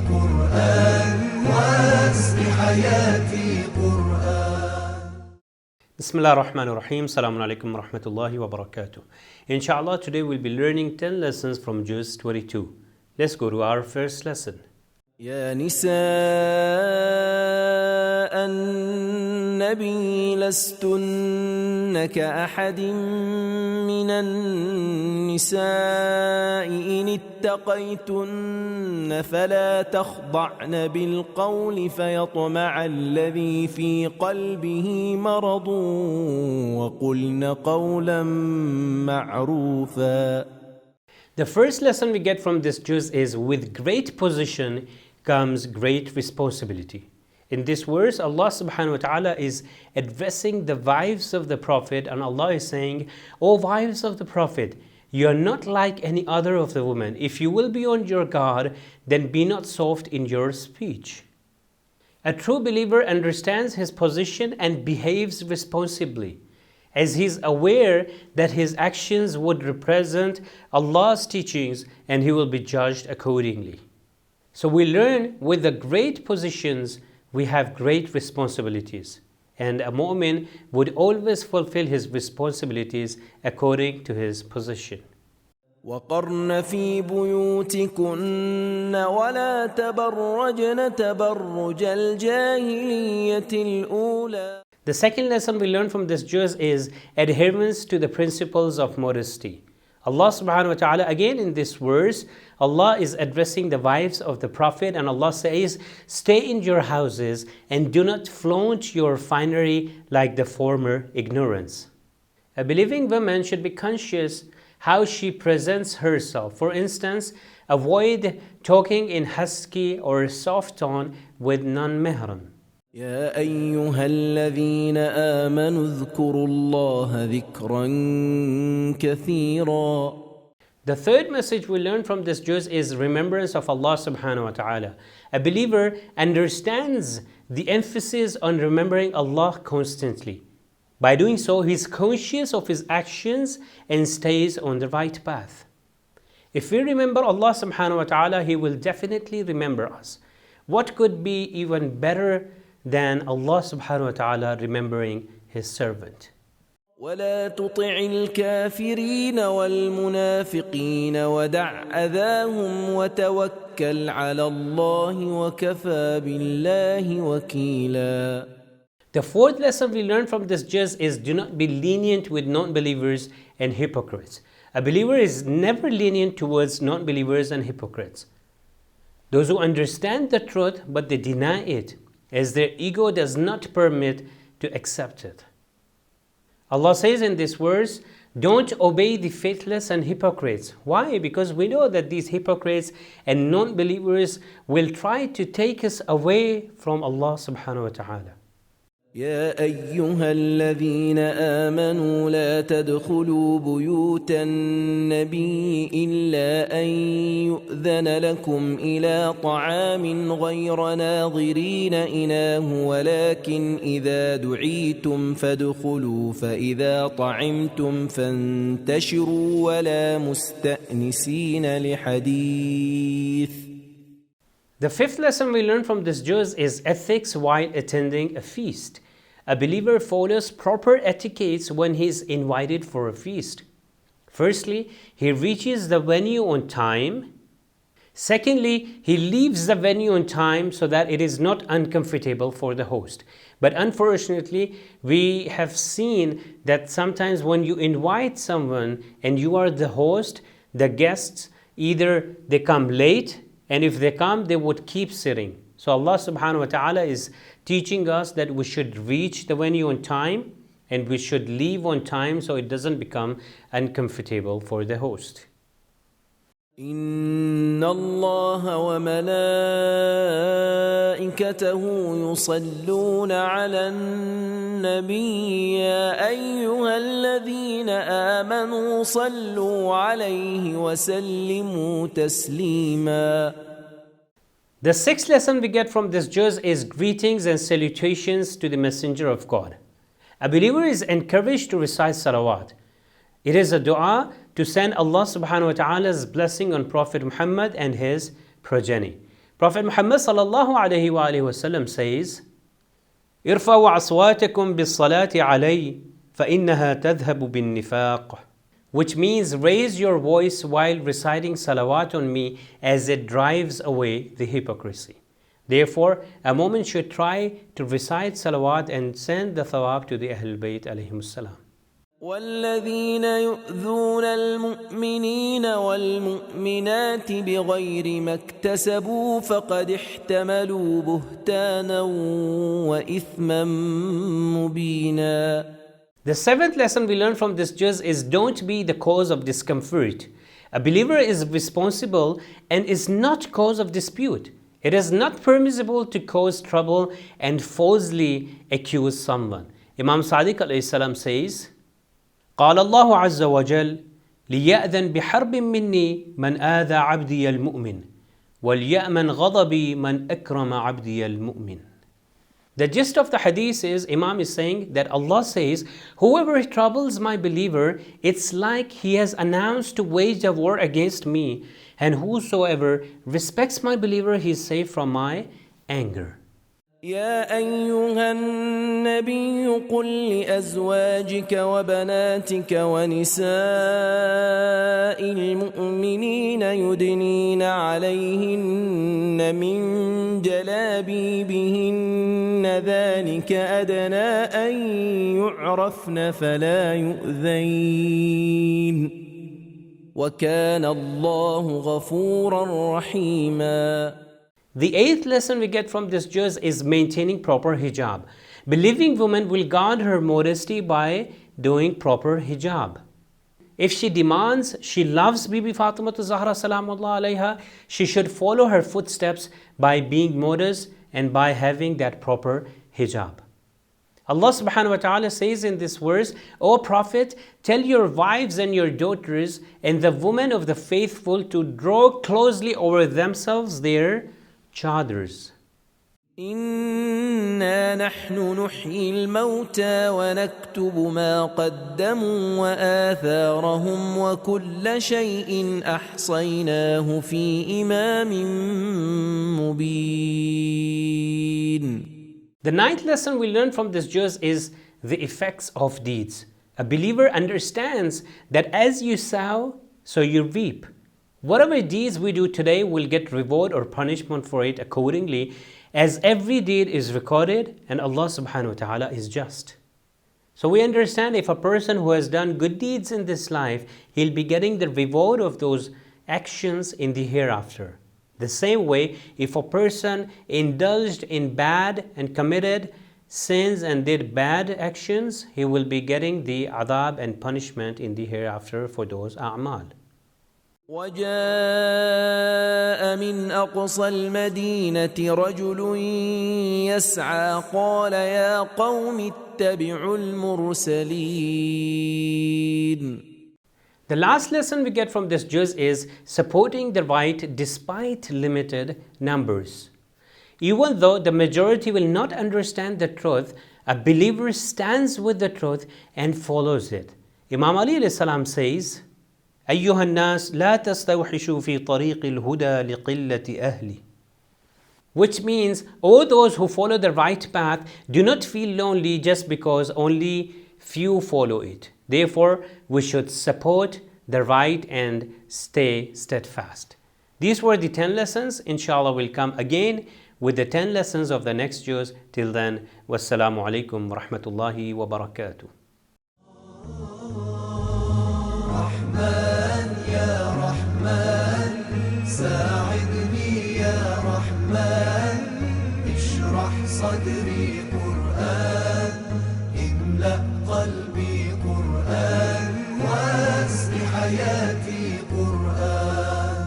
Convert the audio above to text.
قرآن واسق حياتي قرآن. Bismillah ar-Rahman ar-Rahim. Assalamu alaikum wa rahmatullahi wa barakatuh. Inshallah, today we'll be learning 10 lessons from Juz 22. Let's go to our first lesson. يا نساء النبي لستن كأحد من النساء إن اتقيتن فلا تخضعن بالقول فيطمع الذي في قلبه مرض وقلن قولا معروفا. The first lesson we get from this juz is, with great position comes great responsibility. In this verse, Allah subhanahu wa ta'ala is addressing the wives of the Prophet, and Allah is saying, O wives of the Prophet, you are not like any other of the women. If you will be on your guard, then be not soft in your speech. A true believer understands his position and behaves responsibly, as he is aware that his actions would represent Allah's teachings and he will be judged accordingly. So we learn, with the great positions, we have great responsibilities. And a mu'min would always fulfill his responsibilities according to his position. وقرن في بيوتكن ولا تبرجن تبرج الجاهلية الأولى. The second lesson we learn from this juz is adherence to the principles of modesty. Allah subhanahu wa ta'ala, again in this verse, Allah is addressing the wives of the Prophet, and Allah says, stay in your houses and do not flaunt your finery like the former ignorance. A believing woman should be conscious how she presents herself. For instance, avoid talking in husky or soft tone with non-mahram. يا أيها الذين آمنوا اذكروا الله ذكرا كثيرا. The third message we learn from this juz is remembrance of Allah subhanahu wa ta'ala. A believer understands the emphasis on remembering Allah constantly. By doing so, he is conscious of his actions and stays on the right path. If we remember Allah subhanahu wa ta'ala, He will definitely remember us. What could be even better than Allah subhanahu wa ta'ala remembering His servant? ولا تطع الكافرين والمنافقين ودع أذاهم وتوكل على الله وكفى بالله وكيلا. The fourth lesson we learn from this juz is, do not be lenient with non-believers and hypocrites. A believer is never lenient towards non-believers and hypocrites. Those who understand the truth but they deny it, as their ego does not permit to accept it. Allah says in this verse, don't obey the faithless and hypocrites. Why? Because we know that these hypocrites and non-believers will try to take us away from Allah subhanahu wa ta'ala. يا أيها الذين آمنوا لا تدخلوا بيوت النبي إلا أن يؤذن لكم إلى طعام غير ناظرين إناه ولكن إذا دعيتم فادخلوا فإذا طعمتم فانتشروا ولا مستأنسين لحديث. The fifth lesson we learn from this juz is ethics while attending a feast. A believer follows proper etiquettes when he is invited for a feast. Firstly, he reaches the venue on time. Secondly, he leaves the venue on time so that it is not uncomfortable for the host. But unfortunately, we have seen that sometimes when you invite someone and you are the host, the guests, either they come late, and if they come, they would keep sitting. So Allah subhanahu wa ta'ala is teaching us that we should reach the venue on time and we should leave on time so it doesn't become uncomfortable for the host. إن الله وملائكته يصلون على النبي يا أيها الذين آمنوا صلوا عليه وسلموا تسليما. The sixth lesson we get from this juz is greetings and salutations to the Messenger of God. A believer is encouraged to recite salawat. It is a dua to send Allah subhanahu wa ta'ala's blessing on Prophet Muhammad and his progeny. Prophet Muhammad sallallahu alayhi wa sallam says, ارفعوا أصواتكم بالصلاة علي فإنها تذهب بالنفاق, which means raise your voice while reciting salawat on me as it drives away the hypocrisy. Therefore, a woman should try to recite salawat and send the thawab to the Ahlul Bayt alayhimus salam. والذين يؤذون المؤمنين والمؤمنات بغير ما اكتسبوا فقد احتملوا بهتانا وإثما مبينا. The seventh lesson we learn from this juz is don't be the cause of discomfort. A believer is responsible and is not cause of dispute. It is not permissible to cause trouble and falsely accuse someone. Imam Sadiq alayhi salam says, قال الله عز وجل ليأذن بحرب مني من آذى عبدي المؤمن وليأمن غضبي من أكرم عبدي المؤمن. The gist of the hadith is, Imam is saying that Allah says, whoever troubles my believer, it's like he has announced to wage a war against me, and whosoever respects my believer, he is safe from my anger. يا أيها النبي قل لأزواجك وبناتك ونساء المؤمنين يدنين عليهن من جلابيبهن ذلك أدنى أن يعرفن فلا يؤذين وكان الله غفورا رحيما. The eighth lesson we get from this juz is maintaining proper hijab. Believing woman will guard her modesty by doing proper hijab. If she demands, she loves Bibi Fatima Zahra Salamullah alayha, she should follow her footsteps by being modest and by having that proper hijab. Allah subhanahu wa ta'ala says in this verse, O Prophet, tell your wives and your daughters and the women of the faithful to draw closely over themselves their chadars. إنا نحن نحيي الموتى ونكتب ما قدموا وآثارهم وكل شيء أحصيناه في إمام مبين. The ninth lesson we learn from this juz is the effects of deeds. A believer understands that as you sow, so you reap. Whatever deeds we do today will get reward or punishment for it accordingly, as every deed is recorded and Allah subhanahu wa ta'ala is just. So we understand if a person who has done good deeds in this life, he'll be getting the reward of those actions in the hereafter. The same way, if a person indulged in bad and committed sins and did bad actions, he will be getting the adab and punishment in the hereafter for those a'mal. وجاء من أقصى المدينة رجل يسعى قال يا قوم اتبعوا المرسلين. The last lesson we get from this juz is supporting the right despite limited numbers. Even though the majority will not understand the truth, a believer stands with the truth and follows it. Imam Ali alayhi salam says, أيها الناس لا تستوحشوا في طريق الهدى لقلة أهلي. Which means, all those who follow the right path, do not feel lonely just because only few follow it. Therefore, we should support the right and stay steadfast. These were the 10 lessons. Inshallah, we'll come again with the 10 lessons of the next juz. Till then, wassalamu alaikum wa rahmatullahi wa barakatuh. ساعدني يا رحمن اشرح صدري قرآن املأ قلبي قرآن واسق حياتي قرآن